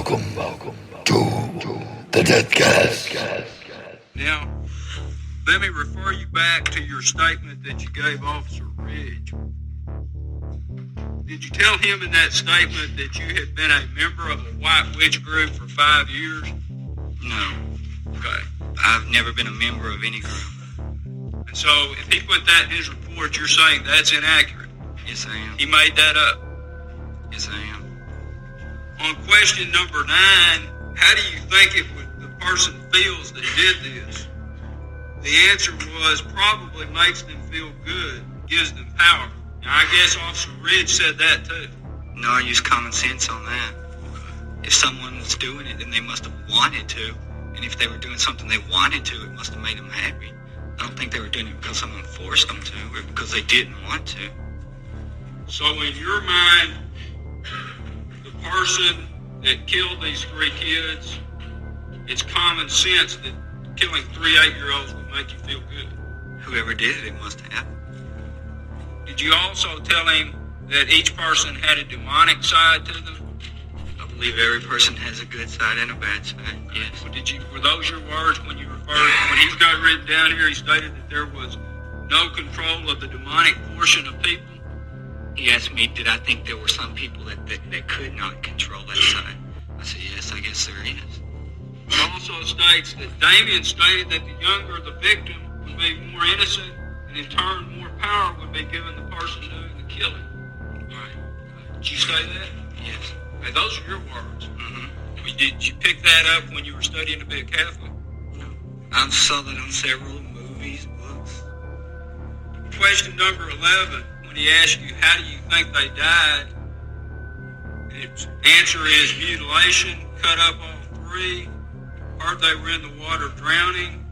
Welcome to the Deathcast. Now, let me refer you back to your statement that you gave Officer Ridge. Did you tell him in that statement that you had been a member of a white witch group for 5 years? No. Okay. I've never been a member of any group. And so, if he put that in his report, you're saying that's inaccurate? Yes, I am. He made that up? Yes, I am. On question number 9, how do you think the person feels that did this? The answer was probably makes them feel good, gives them power. Now, I guess Officer Ridge said that too. No, I use common sense on that. If someone was doing it, then they must have wanted to. And if they were doing something they wanted to, it must have made them happy. I don't think they were doing it because someone forced them to, or because they didn't want to. So in your mind, the person that killed these 3 kids, it's common sense that killing 3 8-year-olds would make you feel good. Whoever did it, it must have. Did you also tell him that each person had a demonic side to them? I believe every person has a good side and a bad side, yes. Or were those your words when you referred, when he's got written down here, he stated that there was no control of the demonic portion of people? He asked me, did I think there were some people that could not control that side? I said, yes, I guess there is. It also states that Damien stated that the younger the victim would be more innocent, and in turn more power would be given the person doing the killing. Right. Did you say that? Yes. Hey, those are your words. Mm-hmm. Did you pick that up when you were studying to be a Catholic? No. I saw that on several movies, books. Question number 11, when he asked you, how do you think they died? Its answer is mutilation, cut up all 3, heard they were in the water drowning,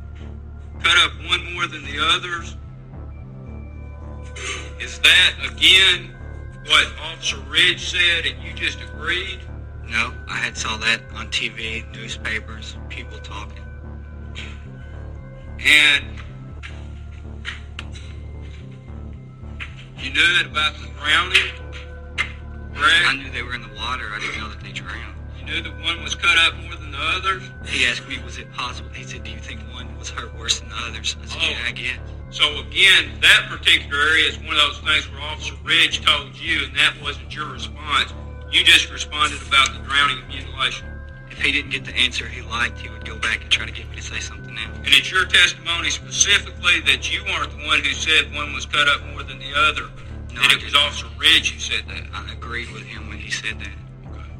cut up one more than the others. Is that, again, what Officer Ridge said and you just agreed? No, I had saw that on TV, newspapers, people talking. And you knew it about the drowning, correct? I knew they were in the water. I didn't know that they drowned. You knew that one was cut up more than the others? He asked me, was it possible? He said, do you think one was hurt worse than the others? I said, yeah, I guess. So again, that particular area is one of those things where Officer Ridge told you, and that wasn't your response. You just responded about the drowning and mutilation. If he didn't get the answer he liked, he would go back and try to get me to say something else. And it's your testimony specifically that you weren't the one who said one was cut up more than the other. No, that it was Officer Ridge who said that. I agreed with him when he said that. Okay.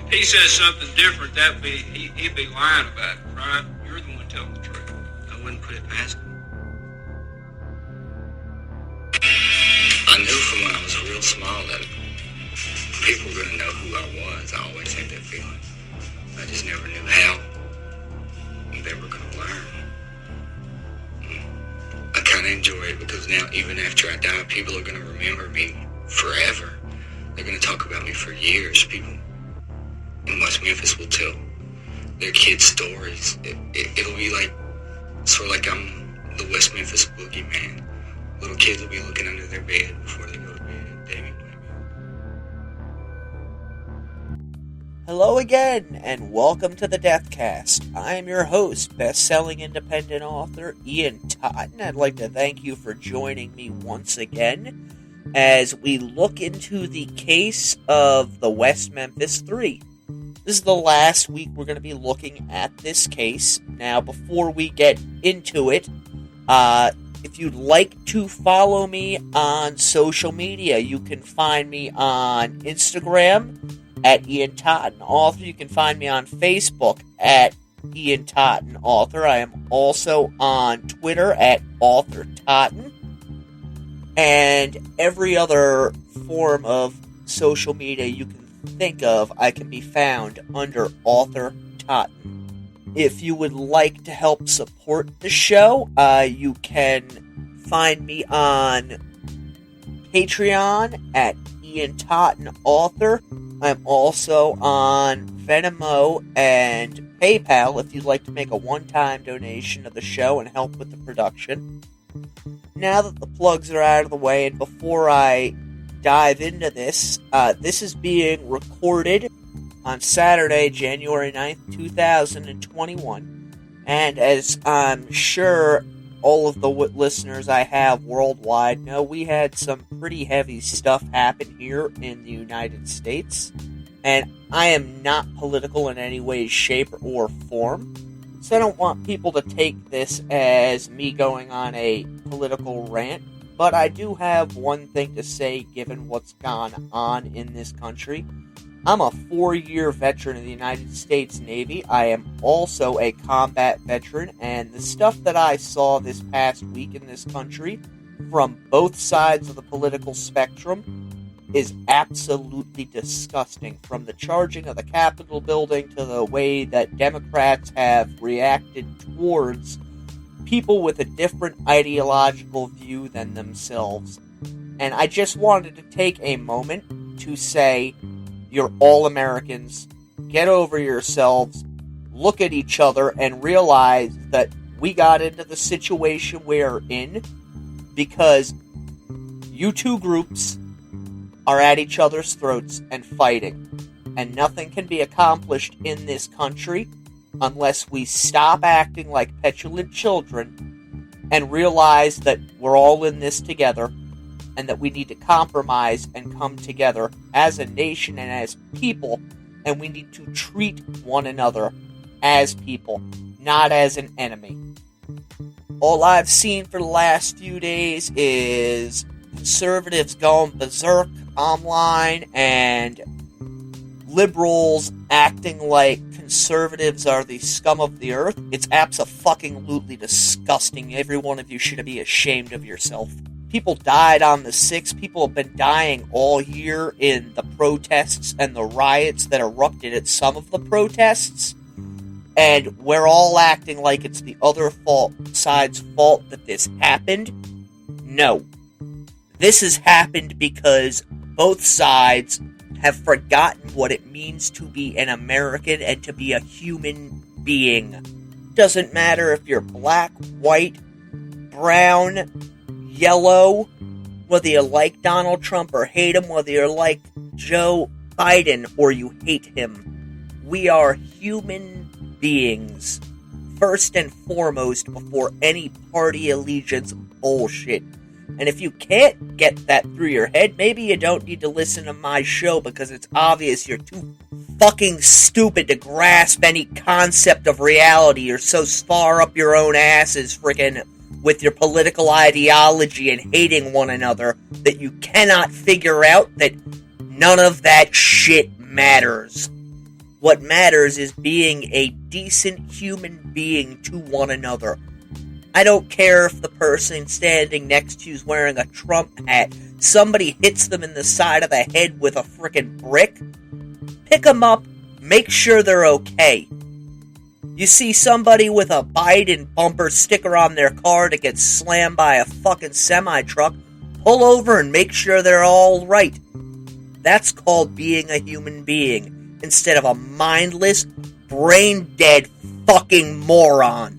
If he says something different, he'd be lying about it, right? You're the one telling the truth. I wouldn't put it past him. I knew from when I was real small that people were going to know who I was. I always had that feeling. I just never knew how they were going to learn. I kind of enjoy it because now, even after I die, people are going to remember me forever. They're going to talk about me for years. People in West Memphis will tell their kids stories. It'll be like, sort of like I'm the West Memphis boogeyman. Little kids will be looking under their bed before they go to bed. Damien. Hello again, and welcome to the Deathcast. I am your host, best-selling independent author Ian Totten. I'd like to thank you for joining me once again as we look into the case of the West Memphis 3. This is the last week we're going to be looking at this case. Now, before we get into it, if you'd like to follow me on social media, you can find me on Instagram at Ian Totten Author. You can find me on Facebook at Ian Totten Author. I am also on Twitter at Author Totten. And every other form of social media you can think of, I can be found under Author Totten. If you would like to help support the show, you can find me on Patreon at Ian Totten Author. I'm also on Venmo and PayPal if you'd like to make a one-time donation to the show and help with the production. Now that the plugs are out of the way, and before I dive into this, this is being recorded on Saturday, January 9th, 2021. And as I'm sure all of the listeners I have worldwide know, we had some pretty heavy stuff happen here in the United States. And I am not political in any way, shape, or form. So I don't want people to take this as me going on a political rant. But I do have one thing to say given what's gone on in this country. I'm a 4-year veteran of the United States Navy. I am also a combat veteran, and the stuff that I saw this past week in this country from both sides of the political spectrum is absolutely disgusting. From the charging of the Capitol building to the way that Democrats have reacted towards people with a different ideological view than themselves. And I just wanted to take a moment to say, you're all Americans. Get over yourselves. Look at each other and realize that we got into the situation we're in because you two groups are at each other's throats and fighting. And nothing can be accomplished in this country unless we stop acting like petulant children and realize that we're all in this together and that we need to compromise and come together as a nation and as people, and we need to treat one another as people, not as an enemy. All I've seen for the last few days is conservatives going berserk online and liberals acting like conservatives are the scum of the earth. It's abso-fucking-lutely disgusting. Every one of you should be ashamed of yourself. People died on the 6th. People have been dying all year in the protests and the riots that erupted at some of the protests. And we're all acting like it's the other side's fault that this happened. No. This has happened because both sides have forgotten what it means to be an American and to be a human being. Doesn't matter if you're black, white, brown, yellow, whether you like Donald Trump or hate him, whether you like Joe Biden or you hate him. We are human beings, first and foremost, before any party allegiance bullshit. And if you can't get that through your head, maybe you don't need to listen to my show because it's obvious you're too fucking stupid to grasp any concept of reality. You're so far up your own asses frickin' with your political ideology and hating one another that you cannot figure out that none of that shit matters. What matters is being a decent human being to one another. I don't care if the person standing next to you is wearing a Trump hat. Somebody hits them in the side of the head with a frickin' brick. Pick them up, make sure they're okay. You see somebody with a Biden bumper sticker on their car that gets slammed by a fucking semi-truck, pull over and make sure they're all right. That's called being a human being, instead of a mindless, brain-dead fucking moron.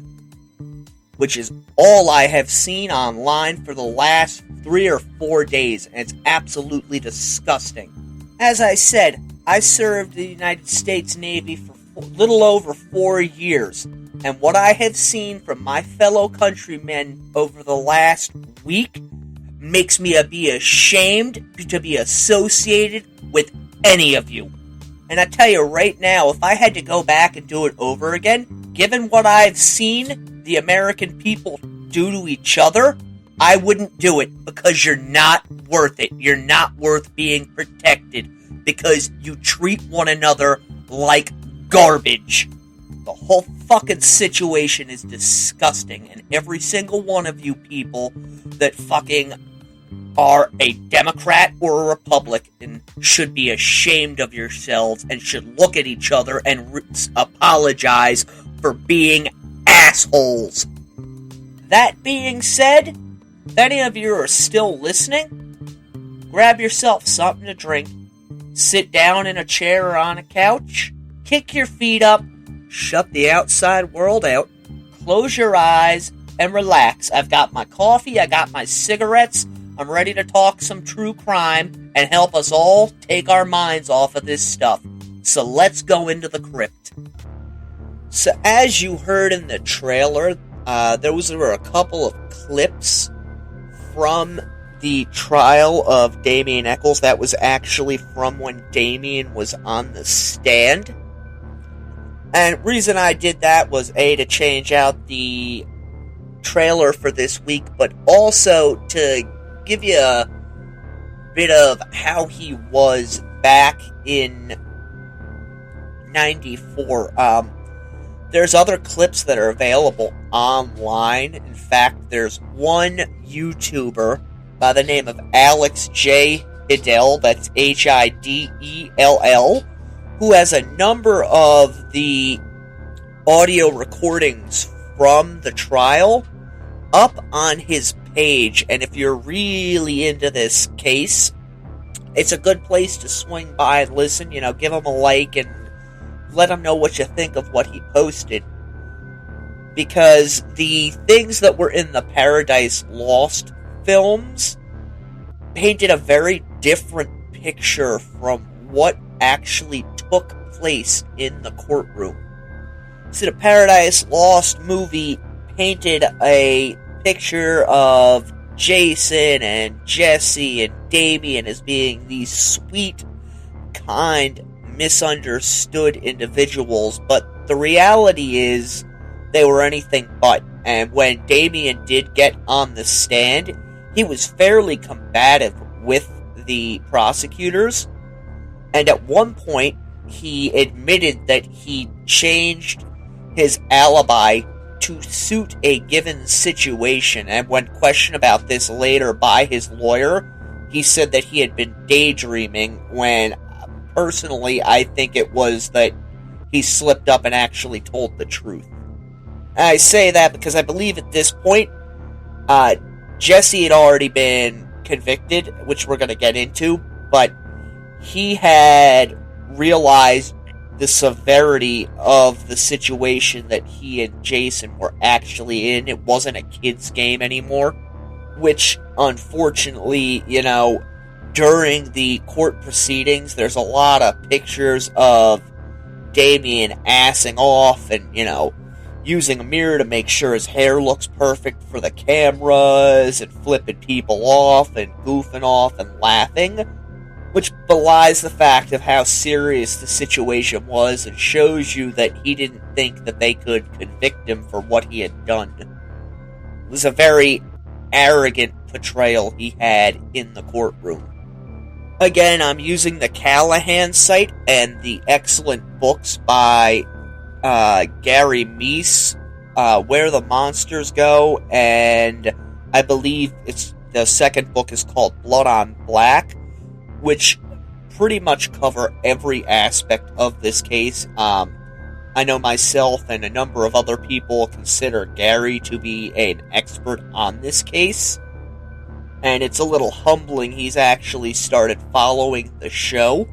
Which is all I have seen online for the last 3 or 4 days, and it's absolutely disgusting. As I said, I served the United States Navy for little over 4 years, and what I have seen from my fellow countrymen over the last week makes me be ashamed to be associated with any of you. And I tell you right now, if I had to go back and do it over again, given what I've seen the American people do to each other, I wouldn't do it because you're not worth it. You're not worth being protected because you treat one another like garbage. The whole fucking situation is disgusting, and every single one of you people that fucking are a Democrat or a Republican should be ashamed of yourselves and should look at each other and apologize for being assholes. That being said, if any of you are still listening, grab yourself something to drink, sit down in a chair or on a couch, kick your feet up, shut the outside world out, close your eyes, and relax. I've got my coffee, I got my cigarettes, I'm ready to talk some true crime and help us all take our minds off of this stuff. So let's go into the crypt. So as you heard in the trailer, there were a couple of clips from the trial of Damien Echols. That was actually from when Damien was on the stand. And reason I did that was A, to change out the trailer for this week, but also to give you a bit of how he was back in 94. There's other clips that are available online. In fact, there's one YouTuber by the name of Alex J. Hidell, that's Hidell, who has a number of the audio recordings from the trial up on his page. And if you're really into this case, it's a good place to swing by and listen. You know, give him a like and let him know what you think of what he posted. Because the things that were in the Paradise Lost films painted a very different picture from what actually took place in the courtroom. See, the Paradise Lost movie painted a picture of Jason and Jessie and Damien as being these sweet, kind, misunderstood individuals, but the reality is they were anything but. And when Damien did get on the stand, he was fairly combative with the prosecutors, and at one point he admitted that he changed his alibi to suit a given situation. And when questioned about this later by his lawyer, he said that he had been daydreaming, when personally I think it was that he slipped up and actually told the truth. And I say that because I believe at this point Jesse had already been convicted, which we're going to get into, but he had realized the severity of the situation that he and Jason were actually in. It wasn't a kid's game anymore, which unfortunately, you know, during the court proceedings, there's a lot of pictures of Damien assing off and, you know, using a mirror to make sure his hair looks perfect for the cameras, and flipping people off, and goofing off, and laughing, which belies the fact of how serious the situation was, and shows you that he didn't think that they could convict him for what he had done. It was a very arrogant portrayal he had in the courtroom. Again, I'm using the Callahan site and the excellent books by Gary Meese, Where the Monsters Go, and I believe the second book is called Blood on Black, which pretty much cover every aspect of this case. I know myself and a number of other people consider Gary to be an expert on this case, and it's a little humbling he's actually started following the show,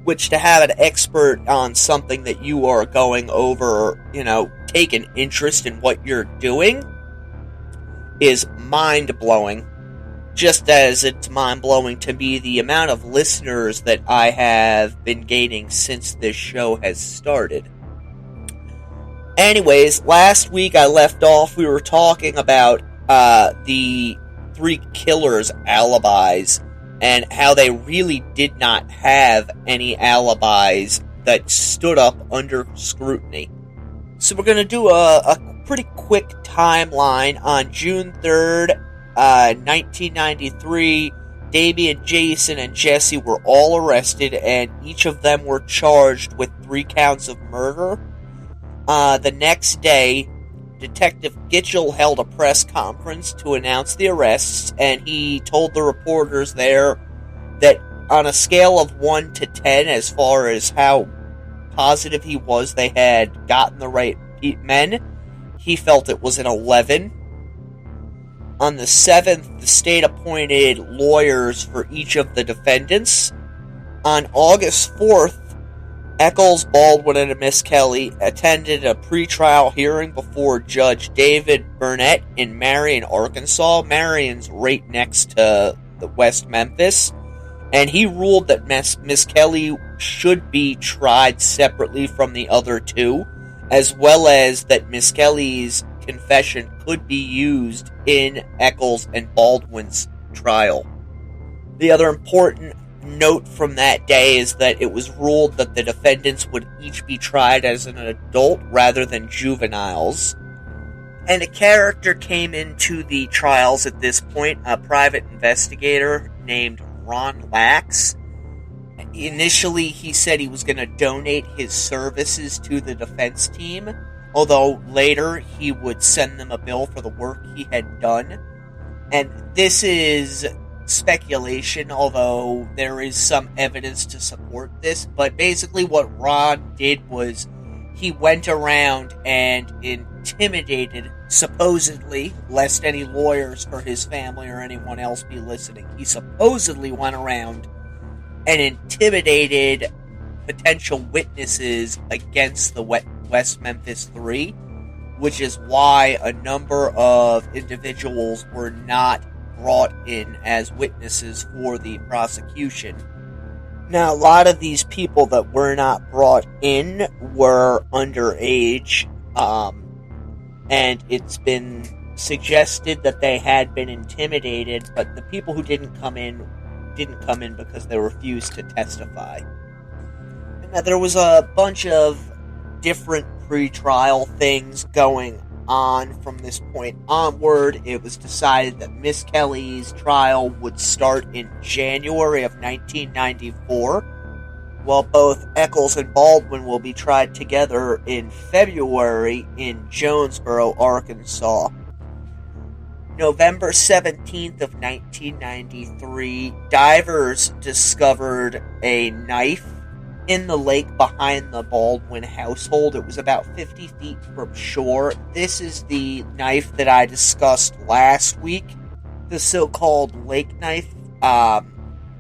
which to have an expert on something that you are going over, you know, take an interest in what you're doing, is mind-blowing. Just as it's mind-blowing to me the amount of listeners that I have been gaining since this show has started. Anyways, last week I left off, we were talking about the three killers' alibis, and how they really did not have any alibis that stood up under scrutiny. So we're going to do a pretty quick timeline. On June 3rd, 1993, Damien, Jason, and Jesse were all arrested, and each of them were charged with 3 counts of murder. The next day, Detective Gitchell held a press conference to announce the arrests, and he told the reporters there that on a scale of 1 to 10, as far as how positive he was they had gotten the right men, he felt it was an 11. On the 7th, the state appointed lawyers for each of the defendants. On August 4th, Echols, Baldwin, and Misskelley attended a pretrial hearing before Judge David Burnett in Marion, Arkansas. Marion's right next to the West Memphis. and he ruled that Misskelley should be tried separately from the other two, as well as that Misskelley's confession could be used in Echols and Baldwin's trial. The other important note from that day is that it was ruled that the defendants would each be tried as an adult rather than juveniles. And a character came into the trials at this point, a private investigator named Ron Lax. Initially, he said he was going to donate his services to the defense team, although later he would send them a bill for the work he had done. And this is speculation, although there is some evidence to support this. But basically what Ron did was he went around and intimidated, supposedly, lest any lawyers for his family or anyone else be listening, he supposedly went around and intimidated potential witnesses against the West Memphis 3, which is why a number of individuals were not brought in as witnesses for the prosecution. Now, a lot of these people that were not brought in were underage, and it's been suggested that they had been intimidated, but the people who didn't come in because they refused to testify. Now, there was a bunch of different pre-trial things going on from this point onward. It was decided that Misskelley's trial would start in January of 1994, while both Echols and Baldwin will be tried together in February in Jonesboro, Arkansas. November 17th of 1993, divers discovered a knife in the lake behind the Baldwin household. It was about 50 feet from shore. This is the knife that I discussed last week, the so-called lake knife. It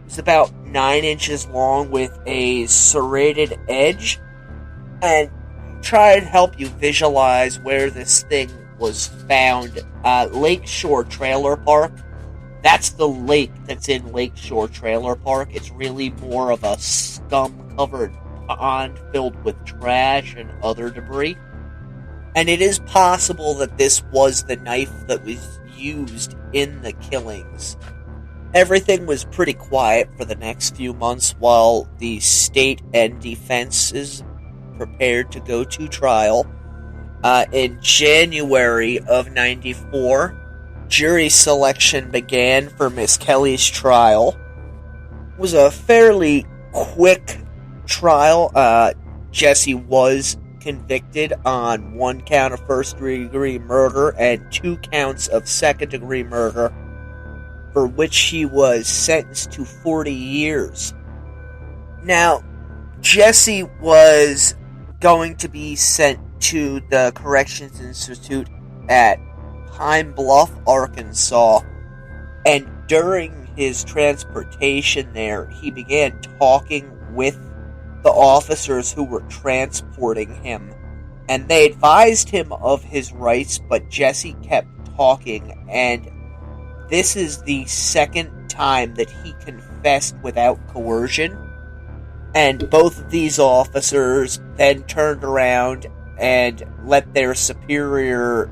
was about 9 inches long with a serrated edge, and try and help you visualize where this thing was found. Lakeshore Trailer Park. That's the lake that's in Lakeshore Trailer Park. It's really more of a scum-covered pond filled with trash and other debris. And it is possible that this was the knife that was used in the killings. Everything was pretty quiet for the next few months while the state and defense is prepared to go to trial. In January of 94, jury selection began for Misskelley's trial. It was a fairly quick trial. Jessie was convicted on 1 count of first-degree murder and 2 counts of second-degree murder, for which she was sentenced to 40 years. Now, Jessie was going to be sent to the Corrections Institute at Pine Bluff, Arkansas, and during his transportation there, he began talking with the officers who were transporting him, and they advised him of his rights, but Jessie kept talking, and this is the second time that he confessed without coercion, and both of these officers then turned around and let their superior,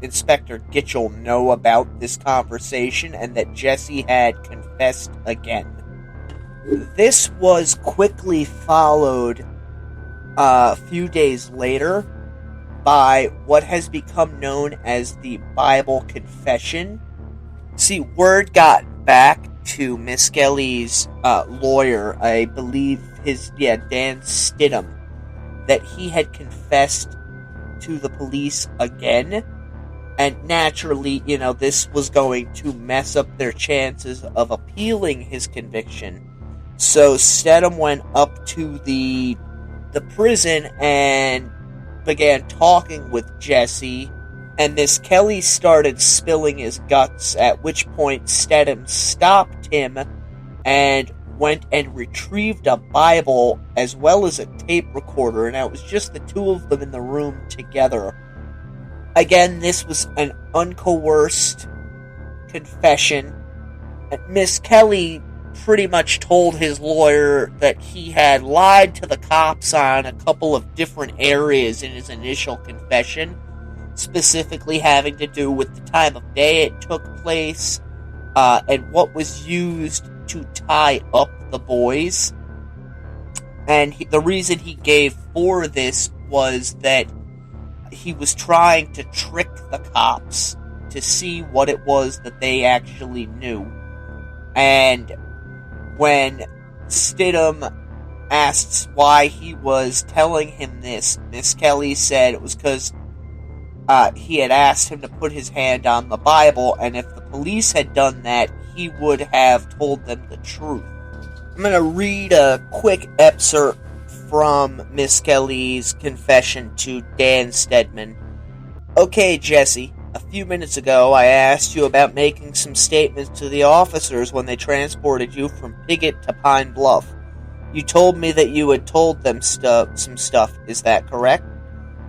Inspector Gitchell, know about this conversation and that Jessie had confessed again. This was quickly followed a few days later by what has become known as the Bible Confession. See, word got back to Misskelley's lawyer, I believe Dan Stidham, that he had confessed to the police again, and naturally, this was going to mess up their chances of appealing his conviction. So Stidham went up to the prison and began talking with Jessie, and Misskelley started spilling his guts, at which point Stidham stopped him and went and retrieved a Bible as well as a tape recorder, and it was just the two of them in the room together. Again, this was an uncoerced confession. Misskelley pretty much told his lawyer that he had lied to the cops on a couple of different areas in his initial confession, specifically having to do with the time of day it took place, and what was used to tie up the boys. And the reason he gave for this was that he was trying to trick the cops to see what it was that they actually knew. And when Stidham asked why he was telling him this, Misskelley said it was because he had asked him to put his hand on the Bible, and if the police had done that, he would have told them the truth. I'm going to read a quick excerpt from Misskelley's confession to Dan Stedman. Okay, Jesse, a few minutes ago I asked you about making some statements to the officers when they transported you from Piggott to Pine Bluff. You told me that you had told them some stuff, is that correct?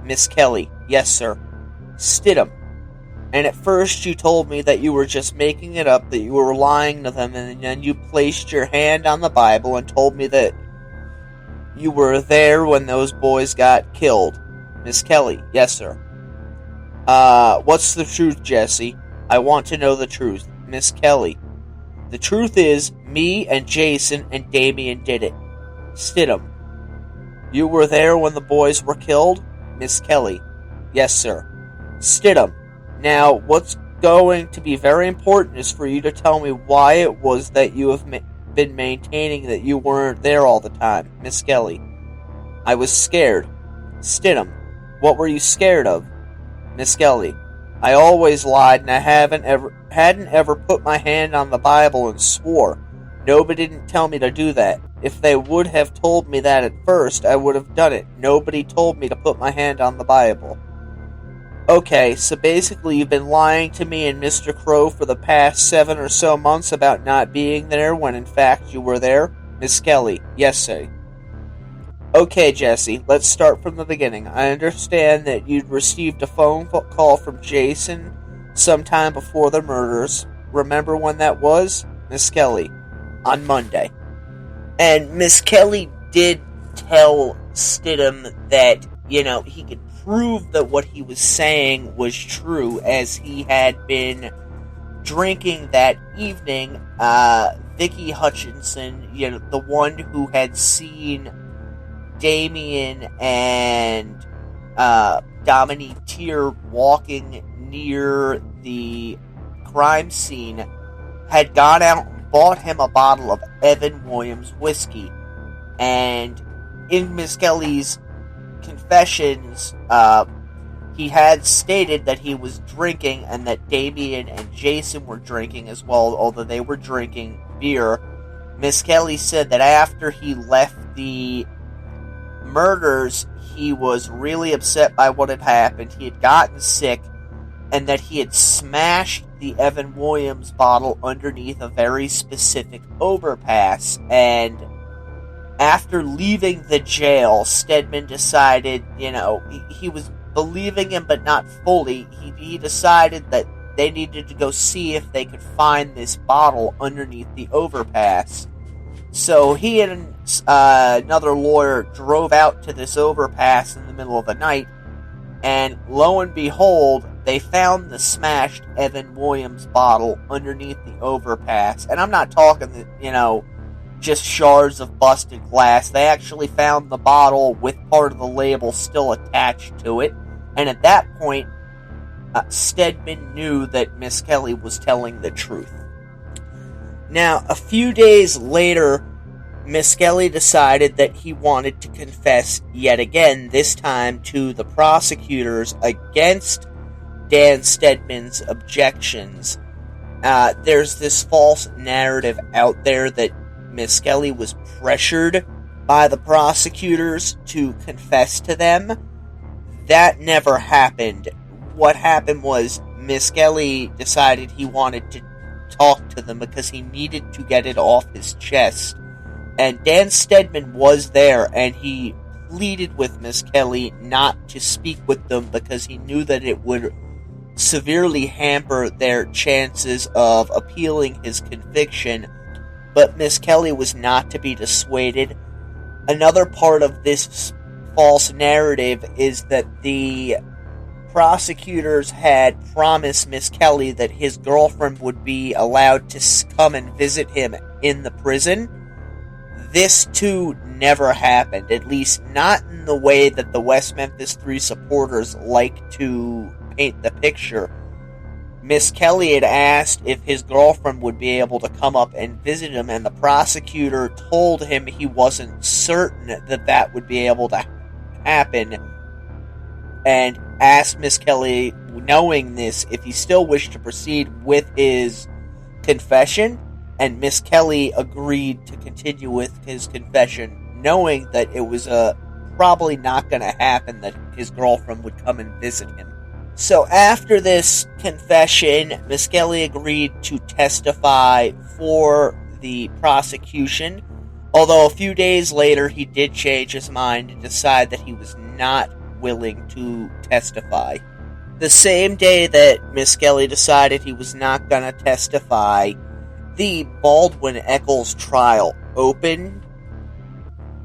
Misskelley, yes, sir. Stidham, and at first you told me that you were just making it up, that you were lying to them, and then you placed your hand on the Bible and told me that you were there when those boys got killed. Misskelley, yes, sir. What's the truth, Jesse? I want to know the truth. Misskelley, the truth is, me and Jason and Damien did it. Stidham, you were there when the boys were killed? Misskelley, yes, sir. Stidham, now, what's going to be very important is for you to tell me why it was that you have been maintaining that you weren't there all the time. Misskelley, I was scared. Stidham, what were you scared of? Misskelley, I always lied, and I hadn't ever put my hand on the Bible and swore. Nobody didn't tell me to do that. If they would have told me that at first, I would have done it. Nobody told me to put my hand on the Bible. Okay, so basically you've been lying to me and Mr. Crow for the past 7 or so months about not being there when in fact you were there? Misskelley, yes, sir. Okay, Jesse, let's start from the beginning. I understand that you'd received a phone call from Jason sometime before the murders. Remember when that was? Misskelley, on Monday. And Misskelley did tell Stidham that, he could prove that what he was saying was true, as he had been drinking that evening. Vicky Hutchinson, the one who had seen Damien and Dominique Tier walking near the crime scene, had gone out and bought him a bottle of Evan Williams whiskey. And in Misskelley's confessions, he had stated that he was drinking and that Damien and Jason were drinking as well, although they were drinking beer. Misskelley said that after he left the murders, he was really upset by what had happened. He had gotten sick, and that he had smashed the Evan Williams bottle underneath a very specific overpass. And after leaving the jail, Stedman decided, he was believing him, but not fully. He decided that they needed to go see if they could find this bottle underneath the overpass. So he and another lawyer drove out to this overpass in the middle of the night, and lo and behold, they found the smashed Evan Williams bottle underneath the overpass. And I'm not talking, just shards of busted glass. They actually found the bottle with part of the label still attached to it. And at that point, Stedman knew that Misskelley was telling the truth. Now, a few days later, Misskelley decided that he wanted to confess yet again, this time to the prosecutors against Dan Stedman's objections. There's this false narrative out there that Misskelley was pressured by the prosecutors to confess to them. That never happened. What happened was Misskelley decided he wanted to talk to them because he needed to get it off his chest. And Dan Stedman was there, and he pleaded with Misskelley not to speak with them because he knew that it would severely hamper their chances of appealing his conviction. but Misskelley was not to be dissuaded. Another part of this false narrative is that the prosecutors had promised Misskelley that his girlfriend would be allowed to come and visit him in the prison. This, too, never happened, at least not in the way that the West Memphis 3 supporters like to paint the picture. Misskelley had asked if his girlfriend would be able to come up and visit him, and the prosecutor told him he wasn't certain that that would be able to happen, and asked Misskelley, knowing this, if he still wished to proceed with his confession, and Misskelley agreed to continue with his confession, knowing that it was probably not going to happen that his girlfriend would come and visit him. So after this confession, Misskelley agreed to testify for the prosecution, although a few days later he did change his mind and decide that he was not willing to testify. The same day that Misskelley decided he was not going to testify, the Baldwin Echols trial opened,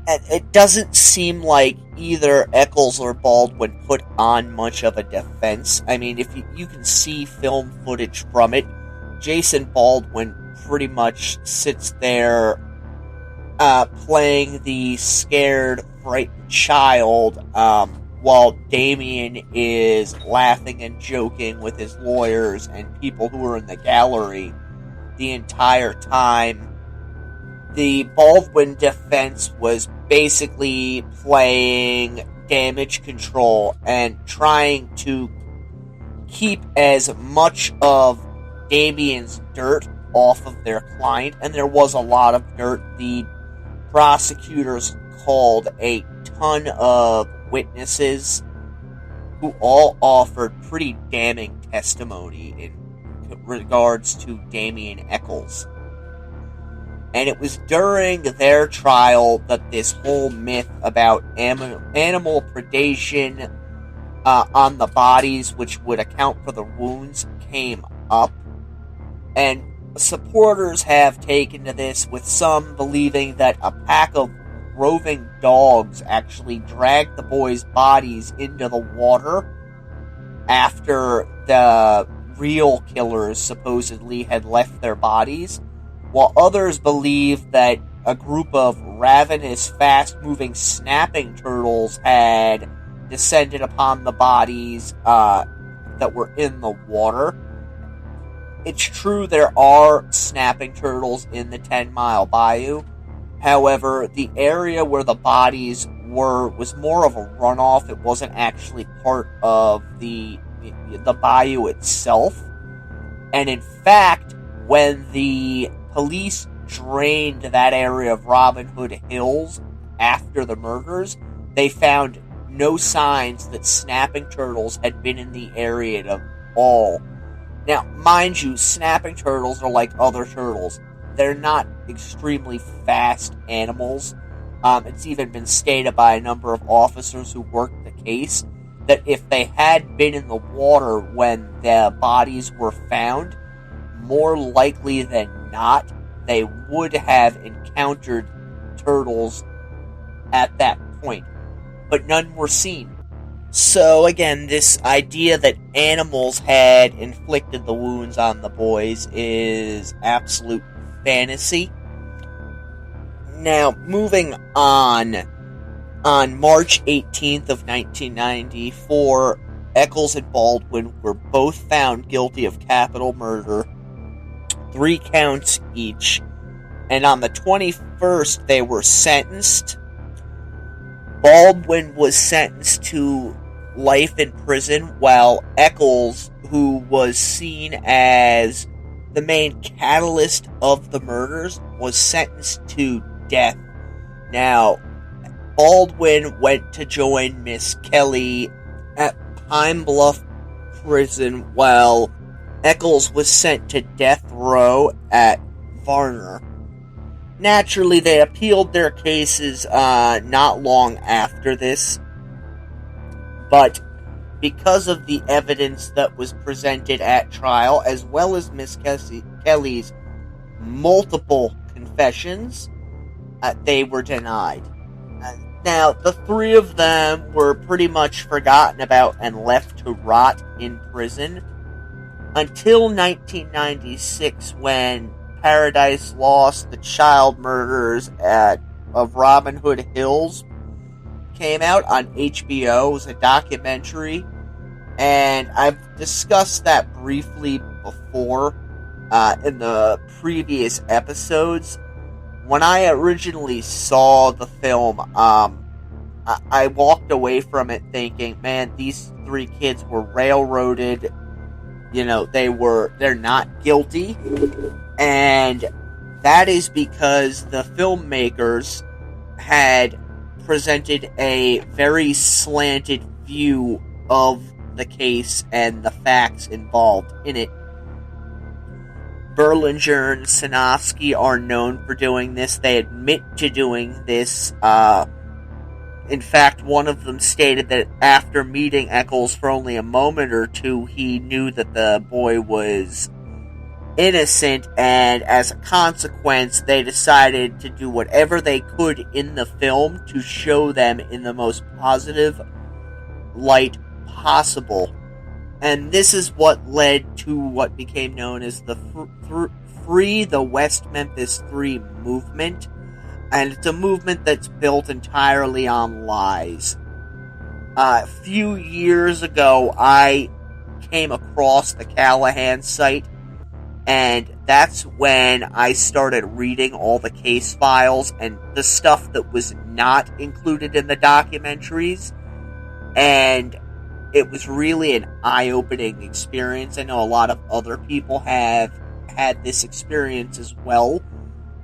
and it doesn't seem like either Echols or Baldwin put on much of a defense. I mean, if you can see film footage from it, Jason Baldwin pretty much sits there playing the scared, frightened child, while Damien is laughing and joking with his lawyers and people who are in the gallery the entire time. The Baldwin defense was basically playing damage control and trying to keep as much of Damien's dirt off of their client, and there was a lot of dirt. The prosecutors called a ton of witnesses who all offered pretty damning testimony in regards to Damien Echols. And it was during their trial that this whole myth about animal predation on the bodies, which would account for the wounds, came up. And supporters have taken to this, with some believing that a pack of roving dogs actually dragged the boys' bodies into the water after the real killers supposedly had left their bodies, while others believe that a group of ravenous, fast-moving snapping turtles had descended upon the bodies that were in the water. It's true there are snapping turtles in the 10 Mile Bayou. However, the area where the bodies were was more of a runoff. It wasn't actually part of the bayou itself. And in fact, when the police drained that area of Robin Hood Hills after the murders, they found no signs that snapping turtles had been in the area at all. Now, mind you, snapping turtles are like other turtles. They're not extremely fast animals. It's even been stated by a number of officers who worked the case that if they had been in the water when the bodies were found, more likely than not, they would have encountered turtles at that point. But none were seen. So again, this idea that animals had inflicted the wounds on the boys is absolute fantasy. Now, moving on March 18th of 1994, Echols and Baldwin were both found guilty of capital murder, 3 counts each, and on the 21st they were sentenced. Baldwin was sentenced to life in prison, while Echols, who was seen as the main catalyst of the murders, was sentenced to death. Now, Baldwin went to join Misskelley at Pine Bluff Prison, while Echols was sent to death row at Varner. Naturally, they appealed their cases not long after this, but because of the evidence that was presented at trial, as well as Misskelley's multiple confessions, they were denied. Now, the three of them were pretty much forgotten about and left to rot in prison until 1996, when Paradise Lost: The Child Murders of Robin Hood Hills came out on HBO. It was a documentary, and I've discussed that briefly before in the previous episodes. When I originally saw the film, I walked away from it thinking, man, these three kids were railroaded. You know, they're not guilty. And that is because the filmmakers had presented a very slanted view of the case and the facts involved in it. Berlinger and Sinofsky are known for doing this. They admit to doing this. In fact, one of them stated that after meeting Echols for only a moment or two, he knew that the boy was innocent, and as a consequence, they decided to do whatever they could in the film to show them in the most positive light possible. And this is what led to what became known as the Free the West Memphis 3 movement. And it's a movement that's built entirely on lies. A few years ago, I came across the Callahan site, and that's when I started reading all the case files and the stuff that was not included in the documentaries. And it was really an eye-opening experience. I know a lot of other people have had this experience as well,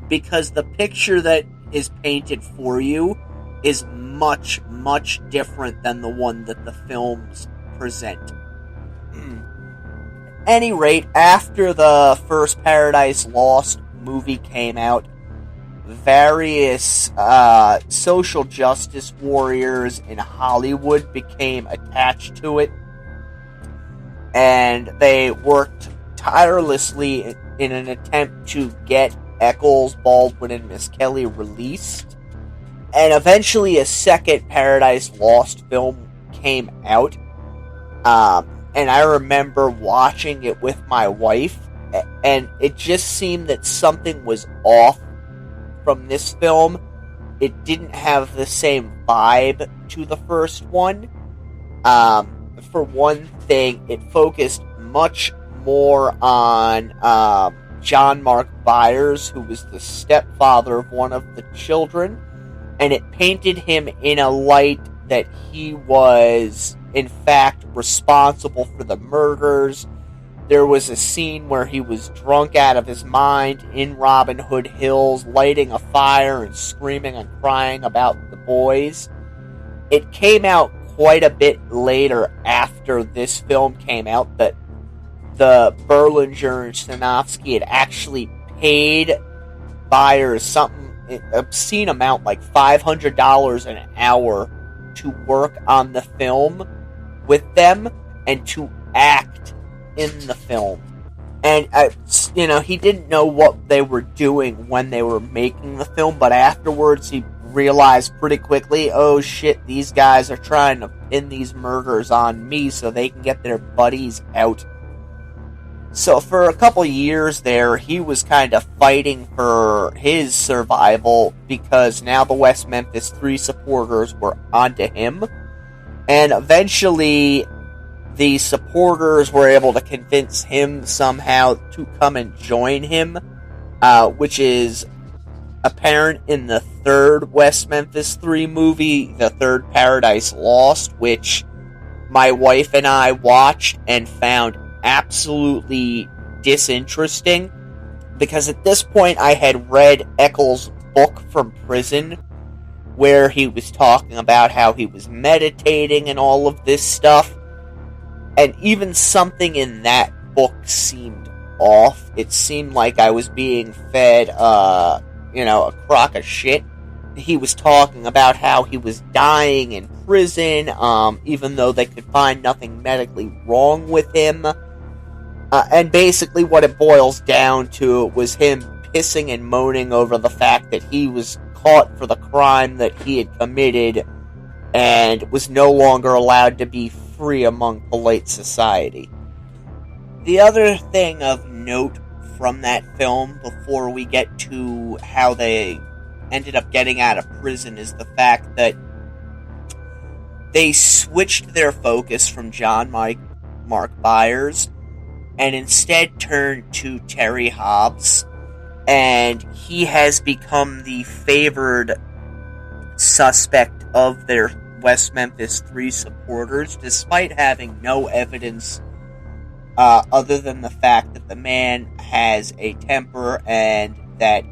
because the picture that is painted for you is much, much different than the one that the films present. At any rate, after the first Paradise Lost movie came out, various social justice warriors in Hollywood became attached to it, and they worked tirelessly in an attempt to get Echols, Baldwin, and Misskelley released. And eventually a second Paradise Lost film came out, and I remember watching it with my wife, and it just seemed that something was off from this film. It didn't have the same vibe to the first one. For one thing, it focused much more on John Mark Byers, who was the stepfather of one of the children, and it painted him in a light that he was, in fact, responsible for the murders. There was a scene where he was drunk out of his mind in Robin Hood Hills, lighting a fire and screaming and crying about the boys. It came out quite a bit later after this film came out that the Berlinger and Sinofsky had actually paid Byers something, an obscene amount, like $500 an hour, to work on the film with them and to act in the film. And, he didn't know what they were doing when they were making the film, but afterwards he realized pretty quickly, oh shit, these guys are trying to pin these murders on me so they can get their buddies out. So for a couple years there, he was kind of fighting for his survival, because now the West Memphis 3 supporters were onto him. And eventually, the supporters were able to convince him somehow to come and join him, which is apparent in the third West Memphis 3 movie, the third Paradise Lost, which my wife and I watched and found absolutely disinteresting, because at this point I had read Echols' book from prison, where he was talking about how he was meditating and all of this stuff, and even something in that book seemed off. It seemed like I was being fed, a crock of shit. He was talking about how he was dying in prison, even though they could find nothing medically wrong with him. And basically what it boils down to was him pissing and moaning over the fact that he was caught for the crime that he had committed and was no longer allowed to be free among polite society. The other thing of note from that film, before we get to how they ended up getting out of prison, is the fact that they switched their focus from Mark Byers and instead turned to Terry Hobbs, and he has become the favored suspect of their West Memphis 3 supporters, despite having no evidence other than the fact that the man has a temper and that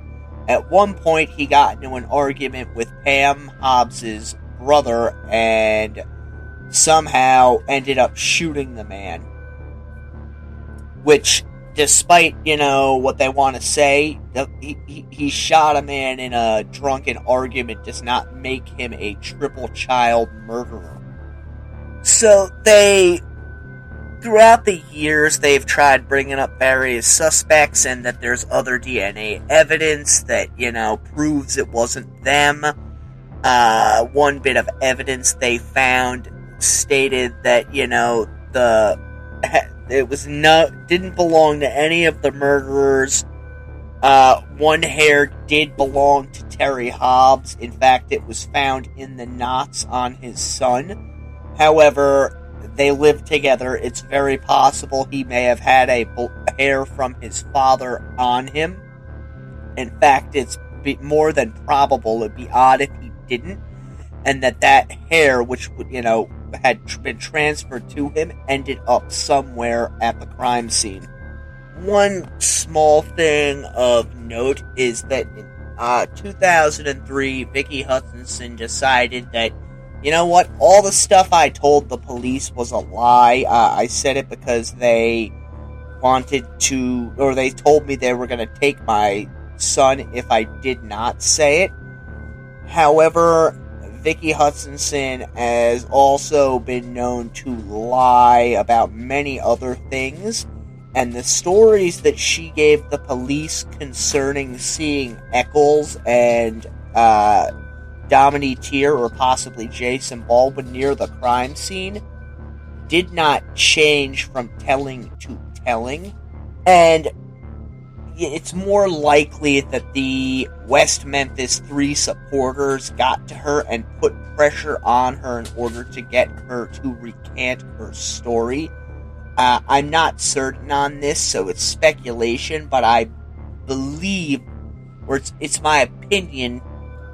at one point he got into an argument with Pam Hobbs's brother and somehow ended up shooting the man. Which, despite, what they want to say, he shot a man in a drunken argument does not make him a triple child murderer. So throughout the years, they've tried bringing up various suspects and that there's other DNA evidence that, proves it wasn't them. One bit of evidence they found stated that, it didn't belong to any of the murderers. One hair did belong to Terry Hobbs. In fact, it was found in the knots on his son. However, they lived together. It's very possible he may have had a hair from his father on him. In fact, it's more than probable. It'd be odd if he didn't. And that hair, which would, had been transferred to him, ended up somewhere at the crime scene. One small thing of note is that in 2003, Vicky Hutchinson decided that, all the stuff I told the police was a lie. I said it because they they told me they were going to take my son if I did not say it. However, Vicky Hutchinson has also been known to lie about many other things, and the stories that she gave the police concerning seeing Echols and Dominique Tier, or possibly Jason Baldwin, near the crime scene did not change from telling to telling, and it's more likely that the West Memphis 3 supporters got to her and put pressure on her in order to get her to recant her story. I'm not certain on this, so it's speculation, but I believe, or it's my opinion,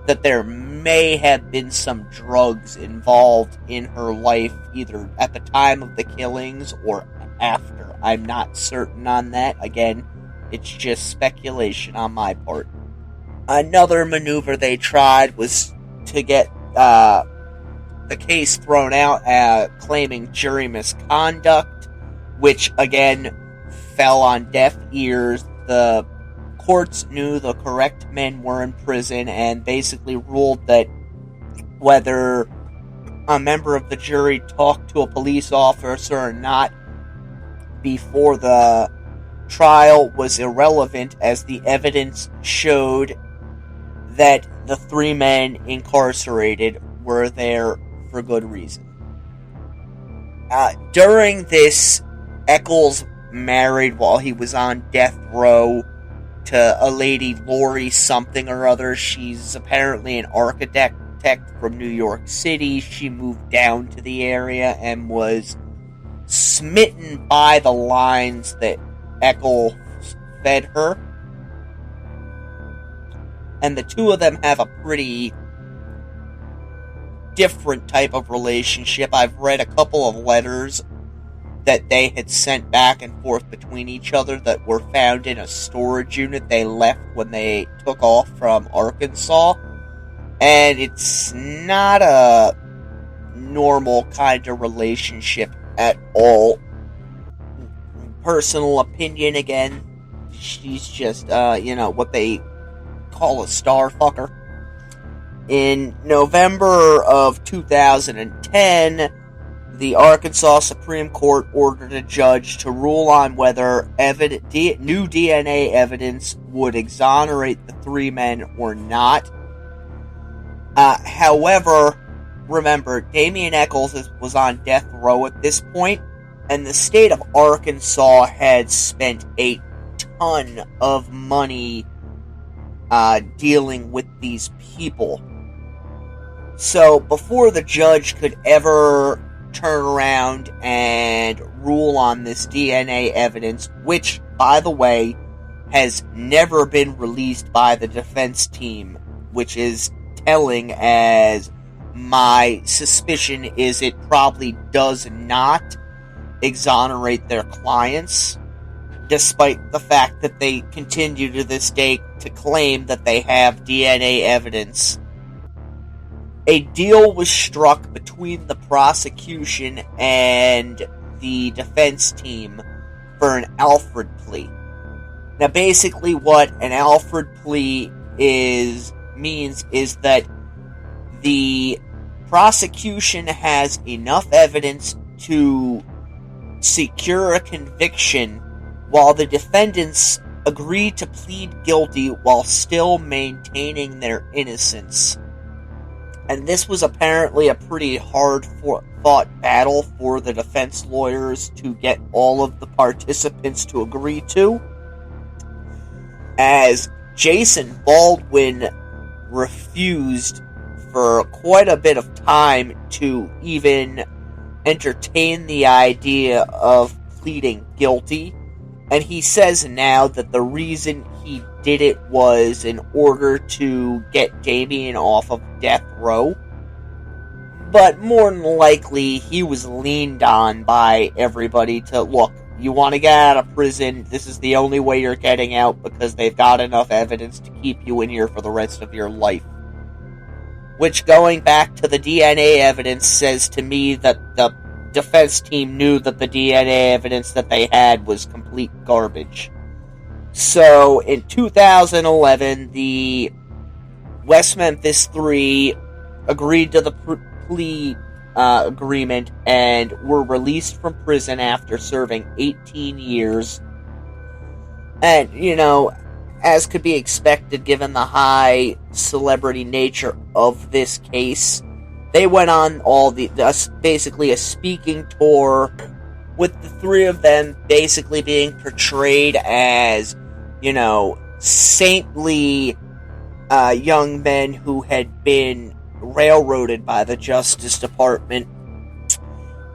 that there may have been some drugs involved in her life, either at the time of the killings or after. I'm not certain on that. Again, it's just speculation on my part. Another maneuver they tried was to get the case thrown out, claiming jury misconduct, which again fell on deaf ears. The courts knew the correct men were in prison and basically ruled that whether a member of the jury talked to a police officer or not before the trial was irrelevant, as the evidence showed that the 3 men incarcerated were there for good reason. During this, Echols married while he was on death row to a lady, Lori something or other. She's apparently an architect from New York City. She moved down to the area and was smitten by the lines that Echols fed her. And the two of them have a pretty different type of relationship. I've read a couple of letters that they had sent back and forth between each other that were found in a storage unit they left when they took off from Arkansas. And it's not a normal kind of relationship at all. Personal opinion again, she's just, what they call a star fucker. In November of 2010, the Arkansas Supreme Court ordered a judge to rule on whether new DNA evidence would exonerate the three men or not. However, remember, Damien Echols was on death row at this point, and the state of Arkansas had spent a ton of money dealing with these people. So, before the judge could ever turn around and rule on this DNA evidence, which, by the way, has never been released by the defense team, which is telling, as my suspicion is it probably does not exonerate their clients, despite the fact that they continue to this day to claim that they have DNA evidence. A deal was struck between the prosecution and the defense team for an Alfred plea. Now, basically what an Alfred plea means is that the prosecution has enough evidence to secure a conviction while the defendants agree to plead guilty while still maintaining their innocence. And this was apparently a pretty hard-fought battle for the defense lawyers to get all of the participants to agree to, as Jason Baldwin refused for quite a bit of time to even entertain the idea of pleading guilty. And he says now that the reason he did it was in order to get Damien off of death row. But more than likely, he was leaned on by everybody to, look, you want to get out of prison, this is the only way you're getting out because they've got enough evidence to keep you in here for the rest of your life. Which, going back to the DNA evidence, says to me that the defense team knew that the DNA evidence that they had was complete garbage. So, in 2011, the West Memphis 3 agreed to the plea agreement and were released from prison after serving 18 years. And, you know, as could be expected given the high celebrity nature of this case, they went on basically a speaking tour, with the three of them basically being portrayed as, you know, saintly young men who had been railroaded by the Justice Department.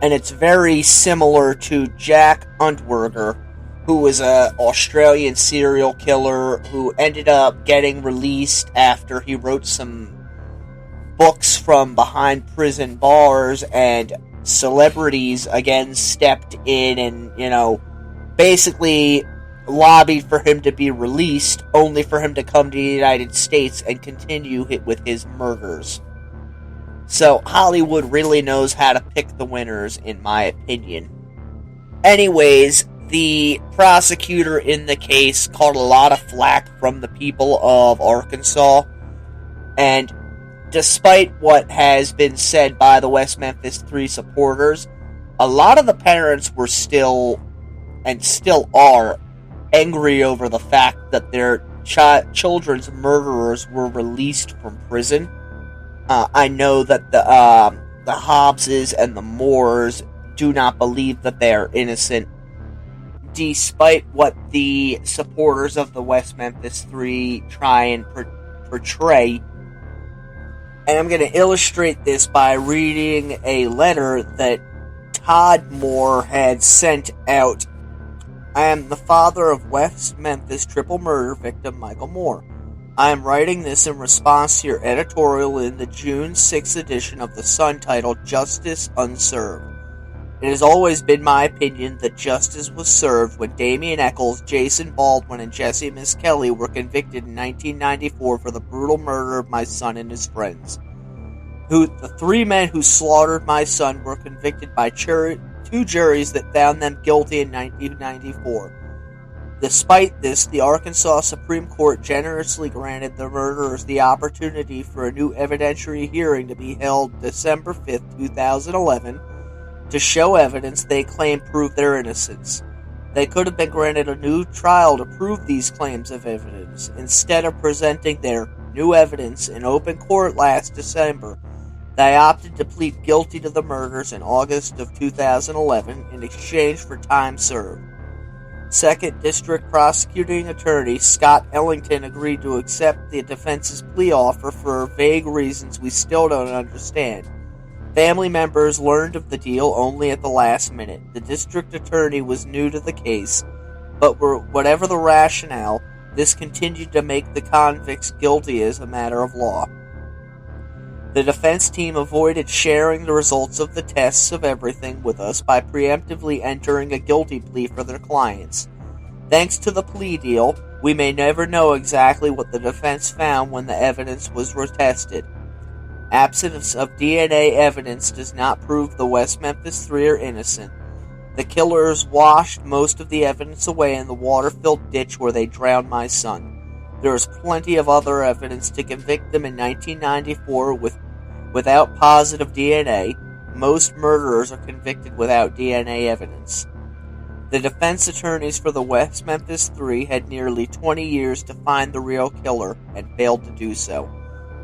And it's very similar to Jack Unterweger, who was an Australian serial killer who ended up getting released after he wrote some books from behind prison bars, and celebrities again stepped in and, you know, basically lobbied for him to be released, only for him to come to the United States and continue with his murders. So Hollywood really knows how to pick the winners, in my opinion. Anyways, the prosecutor in the case caught a lot of flack from the people of Arkansas, and despite what has been said by the West Memphis 3 supporters, a lot of the parents were still, and still are, angry over the fact that their children's murderers were released from prison. I know that the Hobbses and the Moores do not believe that they are innocent, despite what the supporters of the West Memphis 3 try and portray. And I'm going to illustrate this by reading a letter that Todd Moore had sent out. I am the father of West Memphis triple murder victim Michael Moore. I am writing this in response to your editorial in the June 6th edition of The Sun titled Justice Unserved. It has always been my opinion that justice was served when Damien Echols, Jason Baldwin, and Jessie Misskelley were convicted in 1994 for the brutal murder of my son and his friends. The three men who slaughtered my son were convicted by two juries that found them guilty in 1994. Despite this, the Arkansas Supreme Court generously granted the murderers the opportunity for a new evidentiary hearing to be held December 5th, 2011, to show evidence they claim proved their innocence. They could have been granted a new trial to prove these claims of evidence. Instead of presenting their new evidence in open court last December, they opted to plead guilty to the murders in August of 2011 in exchange for time served. Second District Prosecuting Attorney Scott Ellington agreed to accept the defense's plea offer for vague reasons we still don't understand. Family members learned of the deal only at the last minute. The district attorney was new to the case, but whatever the rationale, this continued to make the convicts guilty as a matter of law. The defense team avoided sharing the results of the tests of everything with us by preemptively entering a guilty plea for their clients. Thanks to the plea deal, we may never know exactly what the defense found when the evidence was retested. Absence of DNA evidence does not prove the West Memphis Three are innocent. The killers washed most of the evidence away in the water-filled ditch where they drowned my son. There is plenty of other evidence to convict them in 1994 without positive DNA. Most murderers are convicted without DNA evidence. The defense attorneys for the West Memphis Three had nearly 20 years to find the real killer and failed to do so.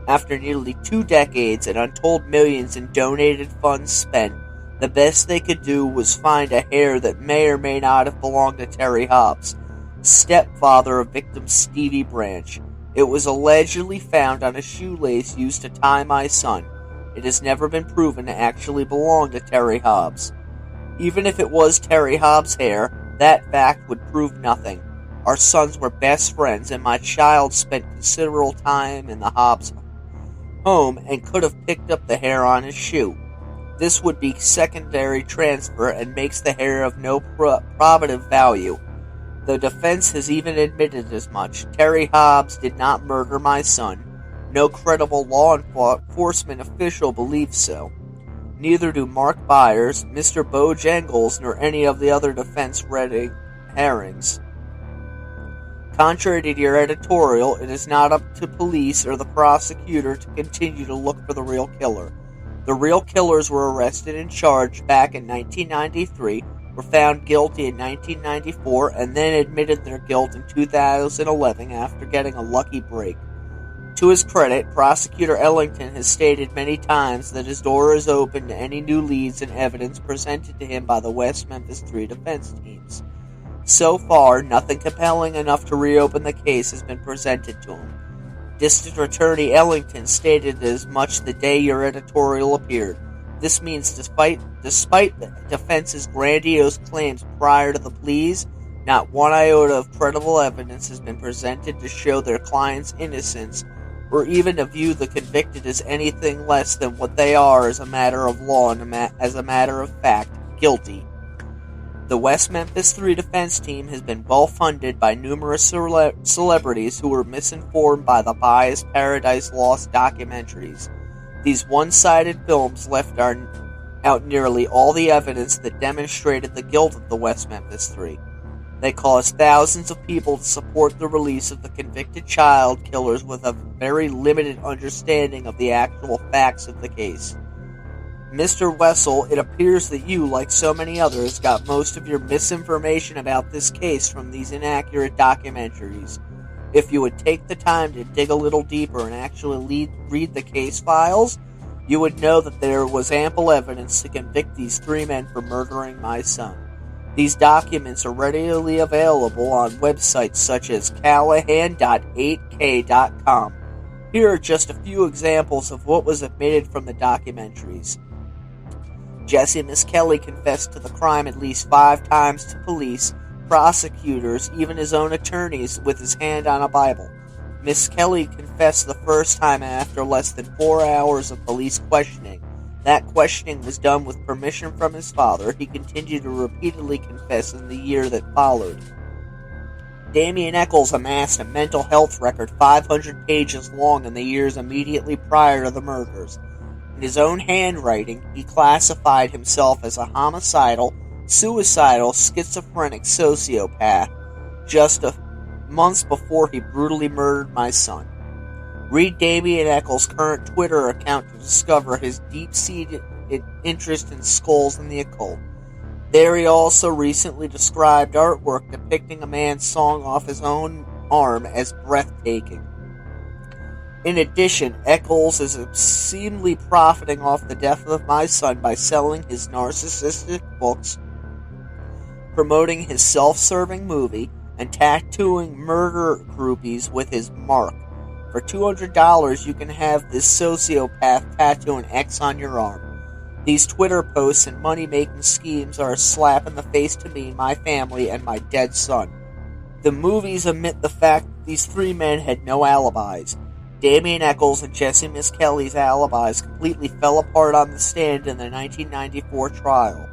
After nearly 2 decades and untold millions in donated funds spent, the best they could do was find a hair that may or may not have belonged to Terry Hobbs, stepfather of victim Stevie Branch. It was allegedly found on a shoelace used to tie my son. It has never been proven to actually belong to Terry Hobbs. Even if it was Terry Hobbs' hair, that fact would prove nothing. Our sons were best friends, and my child spent considerable time in the Hobbs home and could have picked up the hair on his shoe. This would be secondary transfer and makes the hair of no probative value. The defense has even admitted as much. Terry Hobbs did not murder my son. No credible law enforcement official believes so. Neither do Mark Byers, Mr. Bojangles, nor any of the other defense red herrings. Contrary to your editorial, it is not up to police or the prosecutor to continue to look for the real killer. The real killers were arrested and charged back in 1993, were found guilty in 1994, and then admitted their guilt in 2011 after getting a lucky break. To his credit, Prosecutor Ellington has stated many times that his door is open to any new leads and evidence presented to him by the West Memphis Three defense teams. So far, nothing compelling enough to reopen the case has been presented to him. District Attorney Ellington stated as much the day your editorial appeared. This means despite the defense's grandiose claims prior to the pleas, not one iota of credible evidence has been presented to show their client's innocence, or even to view the convicted as anything less than what they are as a matter of law and as a matter of fact, guilty. The West Memphis Three defense team has been well funded by numerous celebrities who were misinformed by the biased Paradise Lost documentaries. These one-sided films left out nearly all the evidence that demonstrated the guilt of the West Memphis Three. They caused thousands of people to support the release of the convicted child killers with a very limited understanding of the actual facts of the case. Mr. Wessel, it appears that you, like so many others, got most of your misinformation about this case from these inaccurate documentaries. If you would take the time to dig a little deeper and actually read the case files, you would know that there was ample evidence to convict these 3 men for murdering my son. These documents are readily available on websites such as callahan.8k.com. Here are just a few examples of what was omitted from the documentaries. Jessie Misskelley confessed to the crime at least 5 times to police, prosecutors, even his own attorneys, with his hand on a Bible. Misskelley confessed the first time after less than 4 hours of police questioning. That questioning was done with permission from his father. He continued to repeatedly confess in the year that followed. Damien Echols amassed a mental health record 500 pages long in the years immediately prior to the murders. In his own handwriting, he classified himself as a homicidal, suicidal, schizophrenic sociopath just months before he brutally murdered my son. Read Damien Echols' current Twitter account to discover his deep-seated interest in skulls and the occult. There he also recently described artwork depicting a man sawing off his own arm as breathtaking. In addition, Echols is obscenely profiting off the death of my son by selling his narcissistic books, promoting his self-serving movie, and tattooing murder groupies with his mark. For $200, you can have this sociopath tattoo an X on your arm. These Twitter posts and money-making schemes are a slap in the face to me, my family, and my dead son. The movies omit the fact that these three men had no alibis. Damien Echols and Jessie Misskelley's alibis completely fell apart on the stand in the 1994 trial.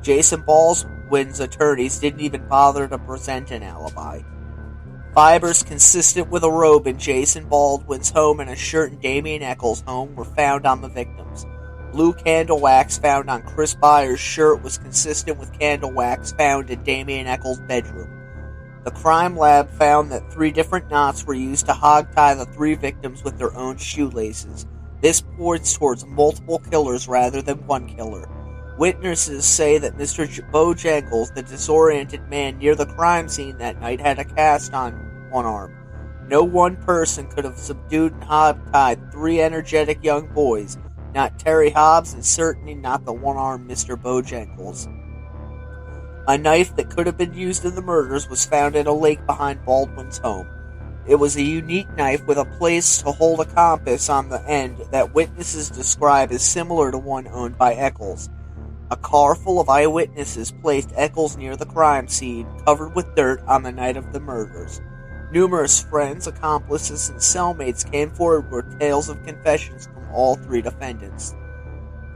Jason Baldwin's attorneys didn't even bother to present an alibi. Fibers consistent with a robe in Jason Baldwin's home and a shirt in Damien Echols' home were found on the victims. Blue candle wax found on Chris Byers' shirt was consistent with candle wax found in Damien Echols' bedroom. The crime lab found that 3 different knots were used to hogtie the 3 victims with their own shoelaces. This points towards multiple killers rather than one killer. Witnesses say that Mr. Bojangles, the disoriented man near the crime scene that night, had a cast on one arm. No one person could have subdued and hogtied 3 energetic young boys. Not Terry Hobbs, and certainly not the one-armed Mr. Bojangles. A knife that could have been used in the murders was found in a lake behind Baldwin's home. It was a unique knife with a place to hold a compass on the end that witnesses describe as similar to one owned by Echols. A car full of eyewitnesses placed Echols near the crime scene, covered with dirt, on the night of the murders. Numerous friends, accomplices, and cellmates came forward with tales of confessions from all 3 defendants.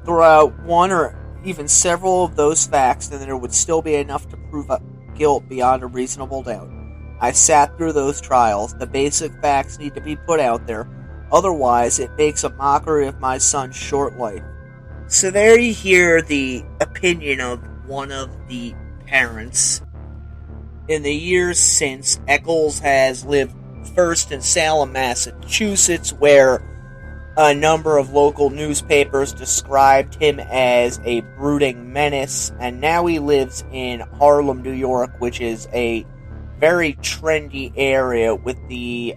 Throughout one or even several of those facts, then there would still be enough to prove guilt beyond a reasonable doubt. I sat through those trials. The basic facts need to be put out there. Otherwise, it makes a mockery of my son's short life. So there you hear the opinion of one of the parents. In the years since, Echols has lived first in Salem, Massachusetts, where a number of local newspapers described him as a brooding menace, and now he lives in Harlem, New York, which is a very trendy area with the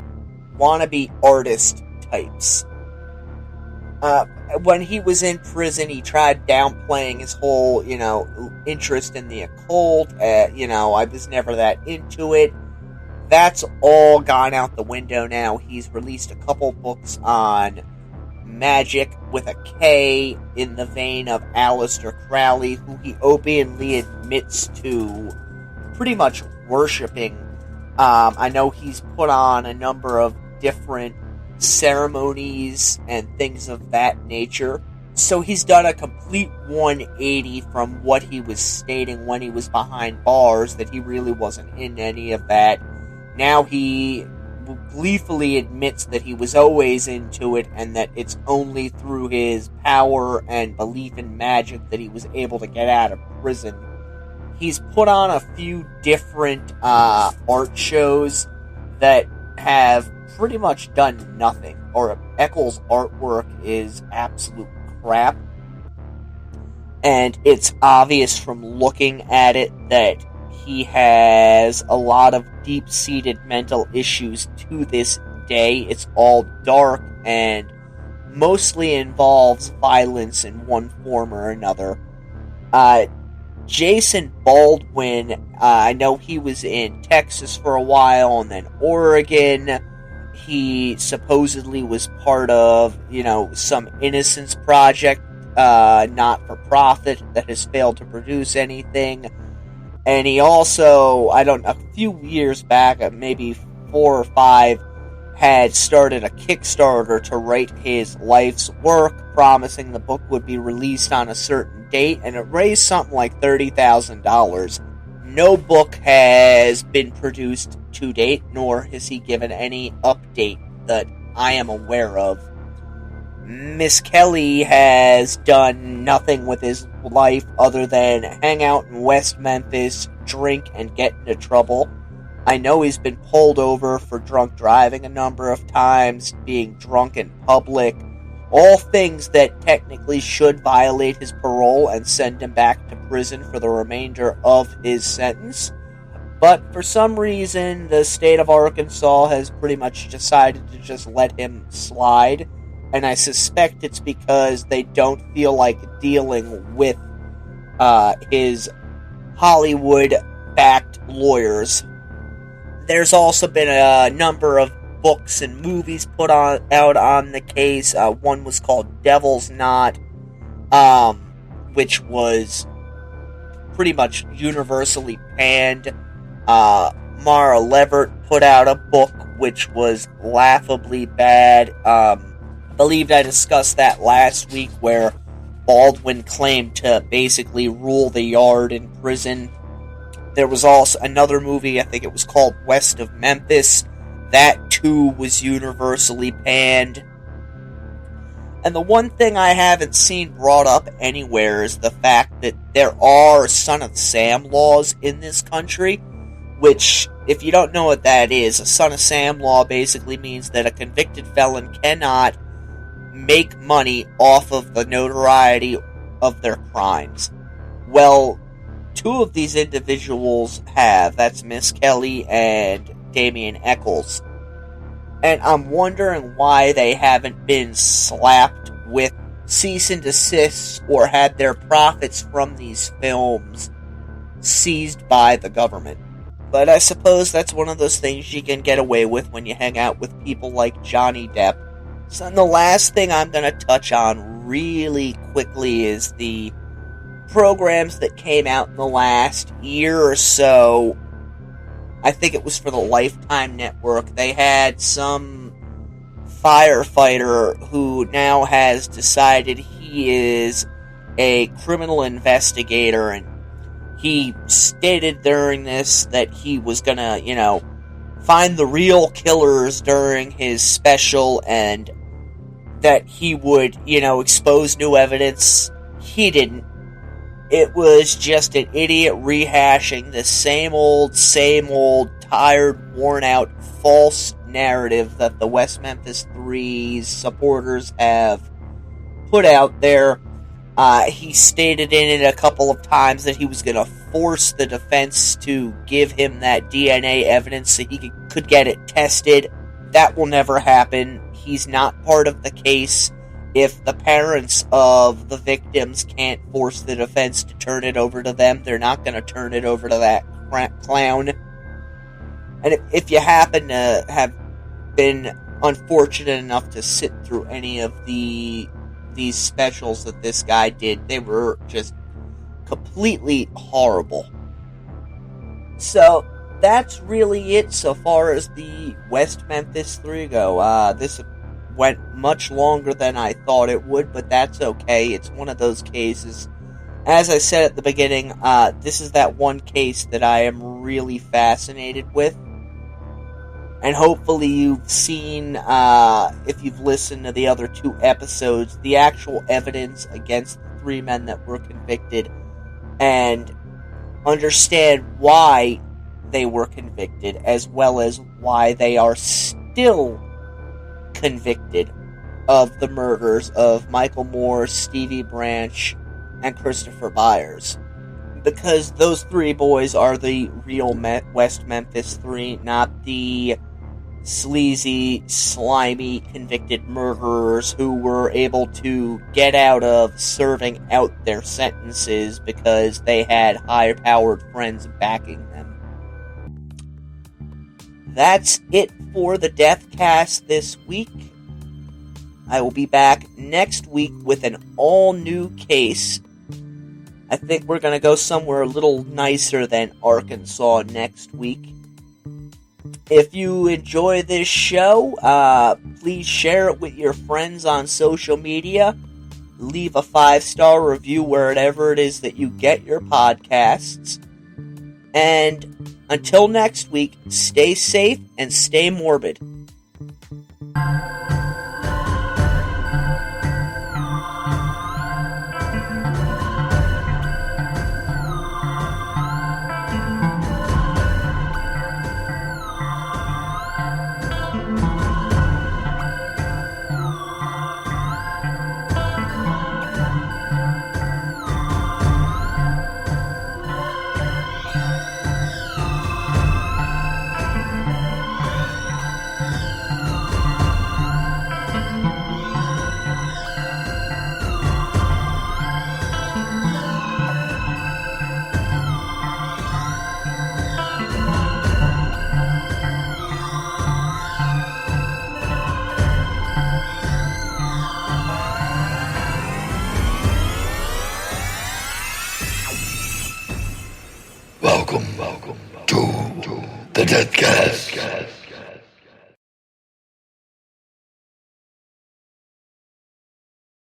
wannabe artist types. When he was in prison, he tried downplaying his whole, interest in the occult. I was never that into it. That's all gone out the window now. He's released a couple books on magic with a K in the vein of Aleister Crowley, who he openly admits to pretty much worshipping. I know he's put on a number of different ceremonies and things of that nature. So he's done a complete 180 from what he was stating when he was behind bars, that he really wasn't in any of that. Now he gleefully admits that he was always into it, and that it's only through his power and belief in magic that he was able to get out of prison. He's put on a few different art shows that have pretty much done nothing, or Echols' artwork is absolute crap, and it's obvious from looking at it that he has a lot of deep-seated mental issues to this day. It's all dark and mostly involves violence in one form or another. Jason Baldwin, I know he was in Texas for a while and then Oregon. He supposedly was part of, some innocence project, not-for-profit, that has failed to produce anything. And he also, a few years back, maybe 4 or 5, had started a Kickstarter to write his life's work, promising the book would be released on a certain date, and it raised something like $30,000. No book has been produced to date, nor has he given any update that I am aware of. Misskelley has done nothing with his life other than hang out in West Memphis, drink, and get into trouble. I know he's been pulled over for drunk driving a number of times, being drunk in public, All things that technically should violate his parole and send him back to prison for the remainder of his sentence. But for some reason, the state of Arkansas has pretty much decided to just let him slide. And I suspect it's because they don't feel like dealing with his Hollywood-backed lawyers. There's also been a number of books and movies put out on the case. One was called Devil's Knot, which was pretty much universally panned. Mara Levert put out a book which was laughably bad. I believe I discussed that last week, where Baldwin claimed to basically rule the yard in prison. There was also another movie, I think it was called West of Memphis. That too was universally panned. And the one thing I haven't seen brought up anywhere is the fact that there are Son of Sam laws in this country, which, if you don't know what that is, a Son of Sam law basically means that a convicted felon cannot make money off of the notoriety of their crimes. Well, two of these individuals have. That's Misskelley and Damien Echols. And I'm wondering why they haven't been slapped with cease and desist or had their profits from these films seized by the government. But I suppose that's one of those things you can get away with when you hang out with people like Johnny Depp. So the last thing I'm going to touch on really quickly is the programs that came out in the last year or so. I think it was for the Lifetime Network. They had some firefighter who now has decided he is a criminal investigator, and he stated during this that he was gonna, find the real killers during his special, and that he would, expose new evidence. He didn't. It was just an idiot rehashing the same old, tired, worn-out, false narrative that the West Memphis 3's supporters have put out there. He stated in it a couple of times that he was going to force the defense to give him that DNA evidence so he could get it tested. That will never happen. He's not part of the case. If the parents of the victims can't force the defense to turn it over to them, they're not going to turn it over to that clown. And if you happen to have been unfortunate enough to sit through any of these specials that this guy did, they were just completely horrible. So that's really it so far as the West Memphis 3 go. This went much longer than I thought it would, but that's okay. It's one of those cases. As I said at the beginning, this is that one case that I am really fascinated with. And hopefully you've seen, if you've listened to the other 2 episodes, the actual evidence against the 3 men that were convicted, and understand why they were convicted, as well as why they are still convicted of the murders of Michael Moore, Stevie Branch, and Christopher Byers. Because those 3 boys are the real West Memphis 3, not the sleazy, slimy, convicted murderers who were able to get out of serving out their sentences because they had high-powered friends backing them. That's it for the Deathcast this week. I will be back next week with an all-new case. I think we're going to go somewhere a little nicer than Arkansas next week. If you enjoy this show, please share it with your friends on social media. Leave a 5-star review wherever it is that you get your podcasts. And until next week, stay safe and stay morbid. welcome to the Deathcast.